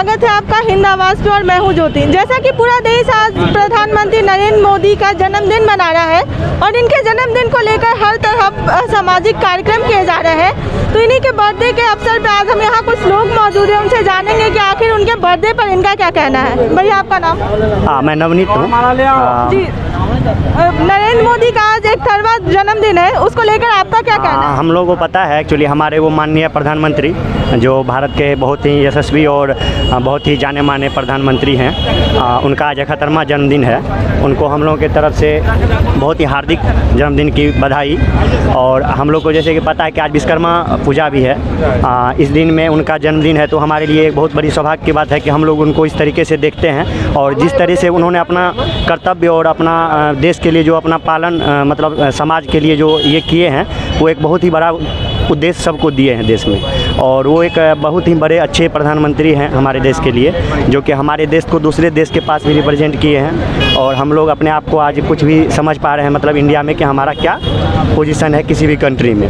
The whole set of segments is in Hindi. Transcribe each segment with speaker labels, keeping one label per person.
Speaker 1: स्वागत है आपका हिंद आवाज़ पे और मैं हूँ ज्योति। जैसा कि पूरा देश आज प्रधानमंत्री नरेंद्र मोदी का जन्मदिन मना रहा है और इनके जन्मदिन को लेकर हर तरह सामाजिक कार्यक्रम किए जा रहे हैं, तो इन्हीं के बर्थडे के अवसर पर आज हम यहाँ कुछ लोग मौजूद हैं, उनसे जानेंगे कि आखिर उनके बर्थडे पर इनका क्या कहना है। भैया आपका नाम?
Speaker 2: मैं नवनीत हूँ
Speaker 1: जी। नरेंद्र मोदी का आज 103वां जन्मदिन है, उसको लेकर आपका क्या कहना है?
Speaker 2: हम लोगों को पता है एक्चुअली हमारे वो माननीय प्रधानमंत्री जो भारत के बहुत ही यशस्वी और बहुत ही जाने माने प्रधानमंत्री हैं, उनका आज 71वां जन्मदिन है। उनको हम लोगों की तरफ से बहुत ही हार्दिक जन्मदिन की बधाई। और हम लोग को जैसे कि पता है कि आज विश्वकर्मा पूजा भी है, इस दिन में उनका जन्मदिन है, तो हमारे लिए एक बहुत बड़ी सौभाग्य की बात है कि हम लोग उनको इस तरीके से देखते हैं और जिस तरह से उन्होंने अपना कर्तव्य और अपना देश के लिए जो अपना पालन मतलब समाज के लिए जो ये किए हैं, वो एक बहुत ही बड़ा उद्देश्य सबको दिए हैं देश में। और वो एक बहुत ही बड़े अच्छे प्रधानमंत्री हैं हमारे देश के लिए, जो कि हमारे देश को दूसरे देश के पास भी रिप्रेजेंट किए हैं। और हम लोग अपने आप को आज कुछ भी समझ पा रहे हैं मतलब इंडिया में कि हमारा क्या पोजीशन है किसी भी कंट्री में।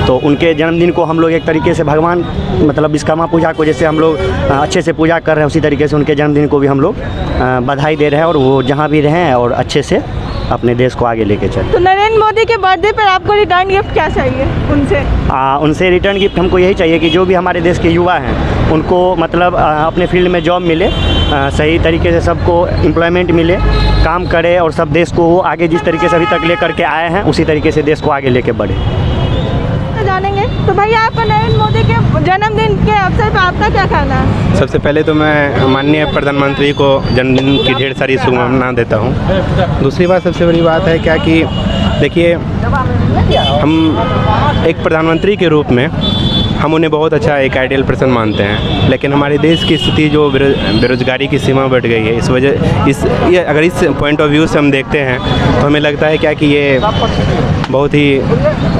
Speaker 2: तो उनके जन्मदिन को हम लोग एक तरीके से भगवान मतलब विश्वकर्मा पूजा को जैसे हम लोग अच्छे से पूजा कर रहे हैं, उसी तरीके से उनके जन्मदिन को भी हम लोग बधाई दे रहे हैं और वो जहाँ भी रहें और अच्छे से अपने देश को आगे लेके चलें।
Speaker 1: तो नरेंद्र मोदी के बर्थडे पर आपको रिटर्न गिफ्ट क्या चाहिए उनसे?
Speaker 2: उनसे रिटर्न गिफ्ट हमको यही चाहिए कि जो भी हमारे देश के युवा हैं उनको मतलब अपने फील्ड में जॉब मिले, सही तरीके से सबको एम्प्लॉयमेंट मिले, काम करे और सब देश को वो आगे जिस तरीके से अभी तक लेकर के आए हैं उसी तरीके से देश को आगे लेके बढ़े।
Speaker 1: जानेंगे तो भैया आपको नरेंद्र मोदी के जन्मदिन के अवसर पर आपका क्या कहना है?
Speaker 3: सबसे पहले तो मैं माननीय प्रधानमंत्री को जन्मदिन की ढेर सारी शुभकामना देता हूँ। दूसरी बात सबसे बड़ी बात है क्या कि देखिए, हम एक प्रधानमंत्री के रूप में हम उन्हें बहुत अच्छा एक आइडियल पर्सन मानते हैं, लेकिन हमारे देश की स्थिति जो बेरोजगारी की सीमा बढ़ गई है, इस वजह ये अगर इस पॉइंट ऑफ व्यू से हम देखते हैं तो हमें लगता है क्या कि ये बहुत ही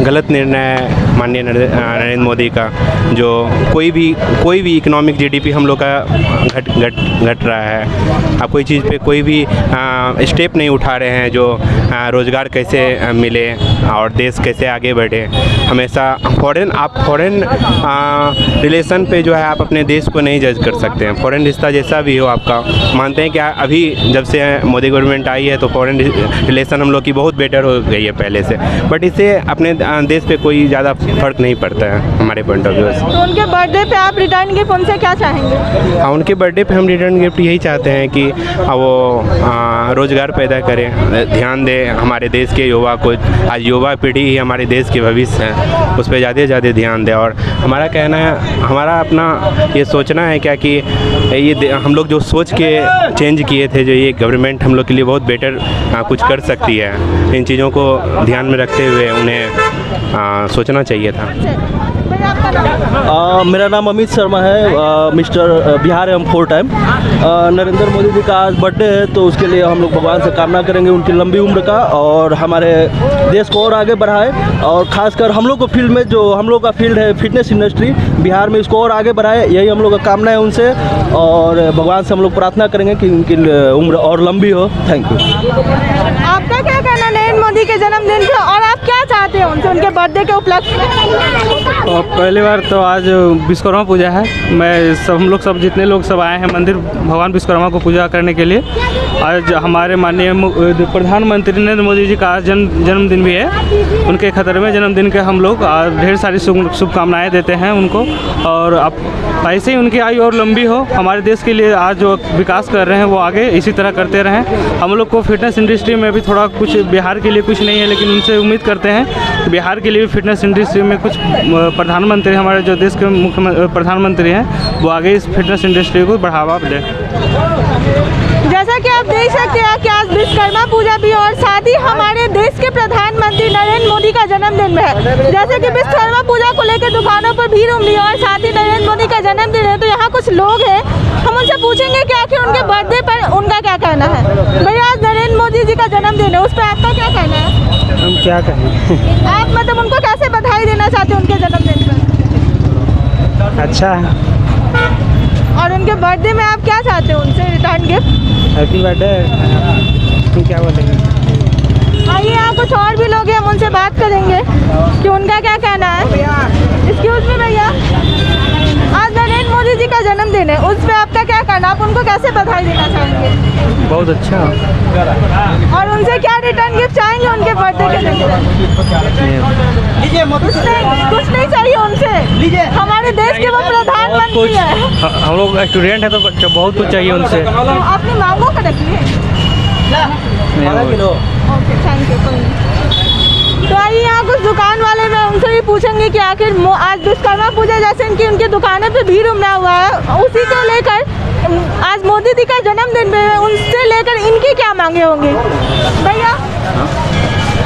Speaker 3: गलत निर्णय है माननीय नरेंद्र मोदी का। जो कोई भी इकोनॉमिक जीडीपी हम लोग का घट रहा है, आप कोई चीज़ पे कोई भी स्टेप नहीं उठा रहे हैं जो रोज़गार कैसे मिले और देश कैसे आगे बढ़े। हमेशा फॉरेन रिलेशन पे जो है आप अपने देश को नहीं जज कर सकते हैं। फॉरेन रिश्ता जैसा भी हो आपका, मानते हैं कि अभी जब से मोदी गवर्नमेंट आई है तो फॉरेन रिलेशन हम लोग की बहुत बेटर हो गई है पहले से, बट इससे अपने देश पे कोई ज़्यादा फर्क नहीं पड़ता है हमारे पॉइंट ऑफ व्यू से।
Speaker 1: तो उनके बर्थडे पे आप रिटर्न गिफ्ट उनसे क्या चाहेंगे?
Speaker 3: उनके बर्थडे पे हम रिटर्न गिफ्ट यही चाहते हैं कि वो रोज़गार पैदा करें, ध्यान दें हमारे देश के युवा को। आज युवा पीढ़ी ही हमारे देश के भविष्य है, उस पर ज़्यादा से ज़्यादा ध्यान दें। और हमारा कहना है, हमारा अपना ये सोचना है क्या कि ये हम लोग जो सोच के चेंज किए थे, जो ये गवर्नमेंट हम लोग के लिए बहुत बेटर कुछ कर सकती है, इन चीज़ों को ध्यान में रखते हुए उन्हें सोचना चाहिए था।
Speaker 4: मेरा नाम अमित शर्मा है, mister Bihar M 4 time. Narendra Modi ji का आज बर्थडे है, तो उसके लिए हम लोग भगवान से कामना करेंगे उनकी लंबी उम्र का और हमारे देश को और आगे बढ़ाए। और ख़ासकर हम लोग को फील्ड में जो हम लोग का फील्ड है फिटनेस इंडस्ट्री, बिहार में इसको और आगे बढ़ाए, यही हम लोग का कामना है उनसे। और भगवान से हम लोग प्रार्थना करेंगे कि उनकी उम्र और लंबी हो। Thank you.
Speaker 1: आपका क्या कहना नरेंद्र मोदी के जन्मदिन पे और आप क्या चाहते हैं उनसे उनके बर्थडे के उपलक्ष्य में?
Speaker 5: पहली बार तो आज विश्वकर्मा पूजा है, हम लोग सब जितने लोग सब आए हैं मंदिर भगवान विश्वकर्मा को पूजा करने के लिए। आज हमारे माननीय प्रधानमंत्री नरेंद्र मोदी जी का आज जन्मदिन भी है। उनके 71वें जन्मदिन के हम लोग ढेर सारी शुभकामनाएं देते हैं उनको। और अब ऐसे ही उनकी आयु और लंबी हो, हमारे देश के लिए आज जो विकास कर रहे हैं वो आगे इसी तरह करते रहें। हम लोग को फिटनेस इंडस्ट्री में भी थोड़ा कुछ बिहार के लिए कुछ नहीं है, लेकिन उनसे उम्मीद करते हैं कि बिहार के लिए भी फिटनेस इंडस्ट्री में कुछ प्रधानमंत्री हमारे जो देश के मुख्य प्रधानमंत्री हैं वो आगे इस फिटनेस इंडस्ट्री को बढ़ावा दें।
Speaker 1: जैसा कि आप देख सकते हैं कि आज विश्वकर्मा पूजा भी और साथ ही हमारे देश के प्रधानमंत्री नरेंद्र मोदी का जन्मदिन है। जैसे कि विश्वकर्मा पूजा को लेकर दुकानों पर भीड़ उमड़ी और साथ ही नरेंद्र मोदी का जन्मदिन है, तो यहाँ कुछ लोग हैं, हम उनसे पूछेंगे कि आखिर उनके बर्थडे पर उनका क्या कहना है। भैया आज नरेंद्र मोदी जी का जन्मदिन है, उस पर आपका क्या कहना है?
Speaker 5: हम क्या कहें,
Speaker 1: आप मतलब उनको कैसे बधाई देना चाहते हैं उनके जन्मदिन पर?
Speaker 5: अच्छा है।
Speaker 1: और उनके बर्थडे में आप क्या चाहते हैं उनसे रिटर्न गिफ्ट?
Speaker 5: Happy birthday. तुम क्या बोलेंगे?
Speaker 1: आइए यहाँ कुछ और भी लोग हैं, हम उनसे बात करेंगे कि उनका क्या कहना है। एक्सक्यूज मी भैया, आज नरेंद्र मोदी जी का जन्मदिन है, उस पर आपका क्या कहना, आप उनको कैसे बधाई देना चाहेंगे?
Speaker 5: बहुत अच्छा।
Speaker 1: और उनसे क्या रिटर्न गिफ्ट चाहेंगे उनके बर्थडे के दिन? कुछ नहीं चाहिए उनसे, हमारे देश के वो प्रधानमंत्री है।
Speaker 5: हम लोग स्टूडेंट हैं तो बहुत कुछ चाहिए उनसे।
Speaker 1: अपनी मांगों का रखिए। Okay, thank you. तो आइए यहाँ कुछ दुकान वाले में उनसे भी पूछेंगे कि आखिर आज विश्वकर्मा पूजा जैसे इनकी उनकी दुकानों पे भीड़ उमड़ा हुआ है, उसी को लेकर आज मोदी जी का जन्मदिन भी है, उनसे लेकर इनकी क्या मांगे होंगी? भैया,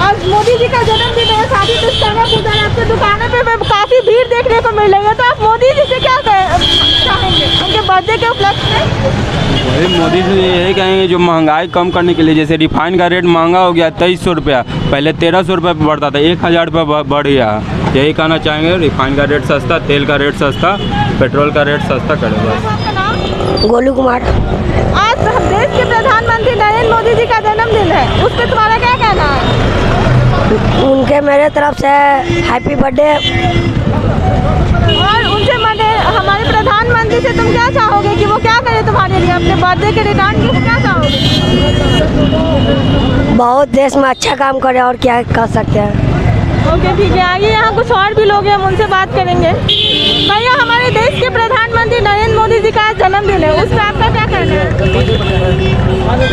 Speaker 1: आज मोदी जी का जन्मदिन है, साथ ही विश्वकर्मा पूजा है, आपकी दुकानों पे काफ़ी भीड़ देखने को मिल रही है, तो आप मोदी जी से क्या चाहेंगे उनके बर्थडे के उपलक्ष्य में?
Speaker 6: वही मोदी से यही कहेंगे जो महंगाई कम करने के लिए, जैसे रिफाइन का रेट महंगा हो गया 2300 रुपया, पहले 1300 रुपये पर बढ़ता था, 1000 रुपये बढ़ गया। यही कहना चाहेंगे, रिफाइन का रेट सस्ता, तेल का रेट सस्ता, पेट्रोल का रेट सस्ता करे बस।
Speaker 1: आपका नाम?
Speaker 7: गोलू कुमार।
Speaker 1: आज देश के प्रधानमंत्री नरेंद्र मोदी जी का जन्मदिन है, उस पर तुम्हारा क्या कहना है?
Speaker 7: उनके मेरे तरफ से हैप्पी बर्थडे।
Speaker 1: और उनसे हमारे प्रधानमंत्री से तुम क्या चाहोगे कि वो क्या करे तुम्हारे लिए, अपने बर्थडे के रिटर्न गिफ्ट क्या चाहोगे?
Speaker 7: बहुत देश में अच्छा काम करे, और क्या कर सकते हैं।
Speaker 1: ओके, ठीक है। आइए यहाँ कुछ और भी लोग हैं, हम उनसे बात करेंगे। भैया, हमारे देश के प्रधानमंत्री नरेंद्र मोदी जी का जन्मदिन है, उस पर आपका क्या कहना है?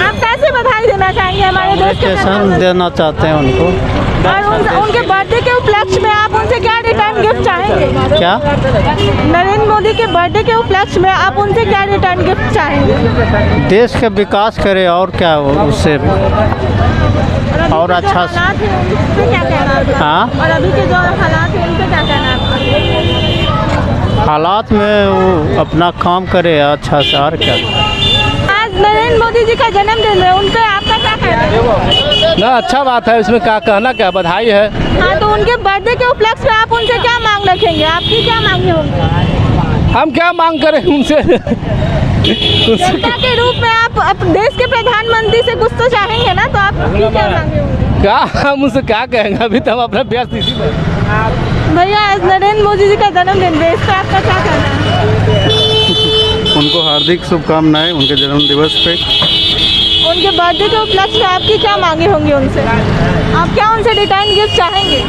Speaker 1: आप कैसे बधाई देना चाहेंगे हमारे देश के प्रधानमंत्री?
Speaker 8: देना चाहते हैं उनको।
Speaker 1: और उनके बर्थडे के उपलक्ष्य में आप उनसे क्या रिटर्न गिफ्ट चाहेंगे?
Speaker 8: क्या?
Speaker 1: नरेंद्र मोदी के बर्थडे के उपलक्ष्य में आप उनसे क्या रिटर्न गिफ्ट चाहेंगे?
Speaker 8: देश का विकास करे, और क्या उससे और अच्छा।
Speaker 1: हालात हैं उन पे क्या कहना है?
Speaker 8: हाँ?
Speaker 1: और अभी के जो हालात हैं उन पे क्या कहना है आपका?
Speaker 8: हालात में वो अपना काम करे अच्छा से, और क्या।
Speaker 1: आज नरेंद्र मोदी जी का जन्मदिन है, उन पे आपका क्या कहना है?
Speaker 4: ना अच्छा बात है, इसमें क्या कहना, क्या बधाई है।
Speaker 1: हाँ, तो उनके बर्थडे के उपलक्ष्य में आप उनसे क्या मांग रखेंगे, आपकी क्या मांगे होंगी?
Speaker 4: हम क्या मांग करें उनसे?
Speaker 1: जनता के रूप में आप देश के प्रधानमंत्री से कुछ तो चाहेंगे ना, तो आपकी क्या मांगे होंगी?
Speaker 4: क्या हम उनसे क्या कहेंगे, अभी तो हम अपना व्यस्त इसी में।
Speaker 1: भैया, आज नरेंद्र मोदी जी का जन्मदिन है, इस पर आपका क्या कहना है?
Speaker 9: उनको हार्दिक शुभकामनाएं उनके जन्म दिवस पे।
Speaker 1: उनके बर्थडे के उपलक्ष्य में आपकी क्या मांगे होंगी उनसे? आप क्या उनसे रिटर्न गिफ्ट चाहेंगे?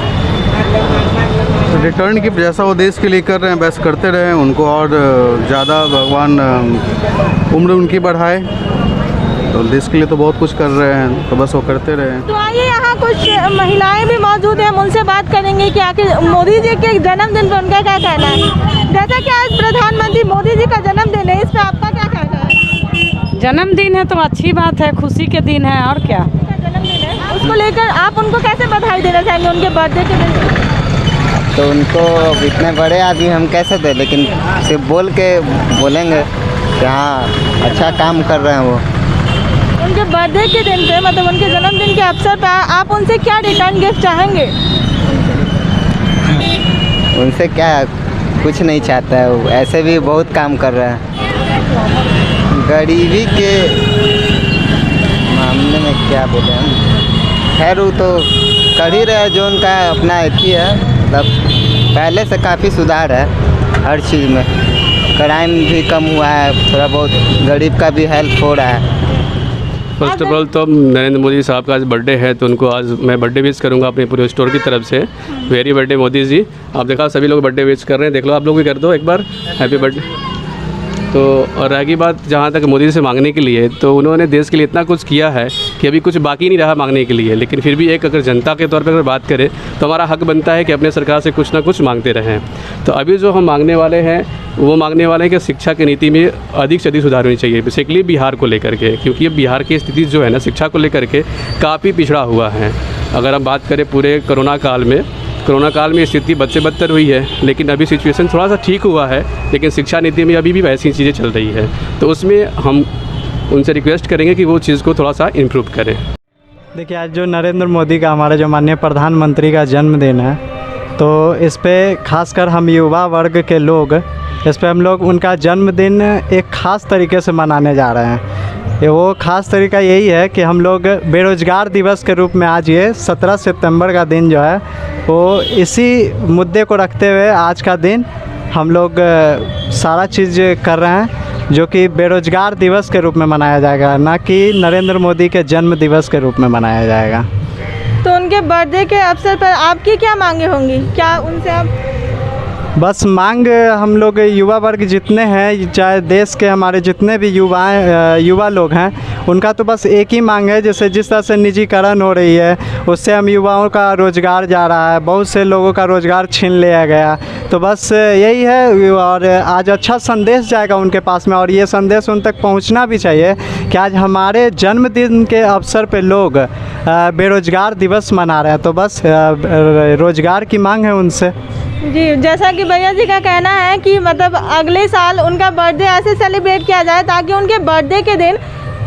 Speaker 9: तो रिटर्न गिफ्ट जैसा वो देश के लिए कर रहे हैं वैसे करते रहें, उनको और ज़्यादा भगवान उम्र उनकी बढ़ाए। तो देश के लिए तो बहुत कुछ कर रहे हैं, तो बस वो करते रहें।
Speaker 1: तो आइए यहाँ कुछ महिलाएं भी मौजूद हैं, हम उनसे बात करेंगे कि आखिर मोदी जी के जन्मदिन पर उनका क्या कहना है। जैसा कि आज प्रधानमंत्री मोदी जी का जन्मदिन है, इस पर आपका क्या कहना है?
Speaker 10: जन्मदिन है तो अच्छी बात है, खुशी के दिन है, और क्या।
Speaker 1: जन्मदिन है, उसको लेकर आप उनको कैसे बधाई देना चाहेंगे उनके बर्थडे के दिन?
Speaker 11: तो उनको इतने बड़े आदमी हम कैसे दें, लेकिन सिर्फ बोल के बोलेंगे कि हाँ अच्छा काम कर रहे हैं वो।
Speaker 1: उनके बर्थडे के दिन पे, मतलब उनके जन्मदिन के अवसर पर आप उनसे क्या रिटर्न गिफ्ट चाहेंगे?
Speaker 11: उनसे क्या, कुछ नहीं चाहता है, वो ऐसे भी बहुत काम कर रहे हैं। गरीबी के मामले में क्या बोले हम, खैर वो तो कर ही रहे हैं जो उनका अपना अथी है, मतलब पहले से काफ़ी सुधार है हर चीज़ में। क्राइम भी कम हुआ है, थोड़ा बहुत गरीब का भी हेल्प हो रहा है।
Speaker 12: फर्स्ट ऑफ ऑल तो नरेंद्र मोदी साहब का आज बर्थडे है, तो उनको आज मैं बर्थडे विश करूंगा अपने पूरे स्टोर की तरफ से। Very birthday Modi ji. आप देखा सभी लोग बर्थडे विश कर रहे हैं, देख लो आप लोग भी कर दो एक बार हैप्पी बर्थडे। तो और रही बात जहाँ तक मोदी से मांगने के लिए, तो उन्होंने देश के लिए इतना कुछ किया है कि अभी कुछ बाकी नहीं रहा मांगने के लिए। लेकिन फिर भी एक अगर जनता के तौर पर अगर बात करें तो हमारा हक बनता है कि अपने सरकार से कुछ ना कुछ मांगते रहें। तो अभी जो हम मांगने वाले हैं वो मांगने वाले हैं कि शिक्षा की नीति में अधिक से अधिक सुधार होनी चाहिए, बेसिकली बिहार को लेकर के, क्योंकि ये बिहार की स्थिति जो है ना शिक्षा को लेकर के काफ़ी पिछड़ा हुआ है। अगर हम बात करें पूरे कोरोना काल में स्थिति बद से बदतर हुई है, लेकिन अभी सिचुएशन थोड़ा सा ठीक हुआ है, लेकिन शिक्षा नीति में अभी भी वैसी चीज़ें चल रही है। तो उसमें हम उनसे रिक्वेस्ट करेंगे कि वो चीज़ को थोड़ा सा इम्प्रूव करें।
Speaker 8: देखिए, आज जो नरेंद्र मोदी का, हमारे जो माननीय प्रधानमंत्री का जन्मदिन है, तो इस पर खासकर हम युवा वर्ग के लोग, इस पर हम लोग उनका जन्मदिन एक ख़ास तरीके से मनाने जा रहे हैं। ये वो ख़ास तरीका यही है कि हम लोग बेरोज़गार दिवस के रूप में आज ये 17 सितंबर का दिन जो है वो इसी मुद्दे को रखते हुए आज का दिन हम लोग सारा चीज़ कर रहे हैं जो कि बेरोजगार दिवस के रूप में मनाया जाएगा, ना कि नरेंद्र मोदी के जन्म दिवस के रूप में मनाया जाएगा।
Speaker 1: तो उनके बर्थडे के अवसर पर आपकी क्या मांगे होंगी, क्या उनसे आप?
Speaker 8: बस मांग हम लोग युवा वर्ग जितने हैं, चाहे देश के हमारे जितने भी युवा लोग हैं, उनका तो बस एक ही मांग है, जैसे जिस तरह से निजीकरण हो रही है उससे हम युवाओं का रोज़गार जा रहा है, बहुत से लोगों का रोज़गार छीन लिया गया। तो बस यही है, और आज अच्छा संदेश जाएगा उनके पास में, और ये संदेश उन तक पहुंचना भी चाहिए कि आज हमारे जन्मदिन के अवसर पे लोग बेरोज़गार दिवस मना रहे हैं। तो बस रोज़गार की मांग है उनसे।
Speaker 1: जी, जैसा कि भैया जी का कहना है कि मतलब अगले साल उनका बर्थडे ऐसे सेलिब्रेट किया जाए ताकि उनके बर्थडे के दिन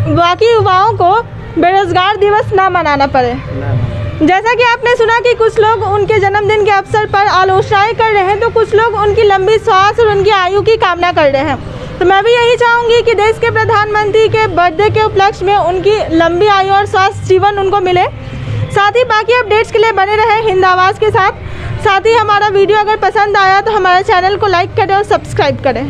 Speaker 1: बाकी युवाओं को बेरोज़गार दिवस ना मनाना पड़े। जैसा कि आपने सुना कि कुछ लोग उनके जन्मदिन के अवसर पर आलोचनाएं कर रहे हैं, तो कुछ लोग उनकी लंबी सांस और उनकी आयु की कामना कर रहे हैं। तो मैं भी यही चाहूँगी कि देश के प्रधानमंत्री के बर्थडे के उपलक्ष्य में उनकी लंबी आयु और स्वस्थ जीवन उनको मिले। साथ ही बाकी अपडेट्स के लिए बने रहे हिंद आवाज़ के साथ ही हमारा वीडियो अगर पसंद आया तो हमारे चैनल को लाइक करें और सब्सक्राइब करें।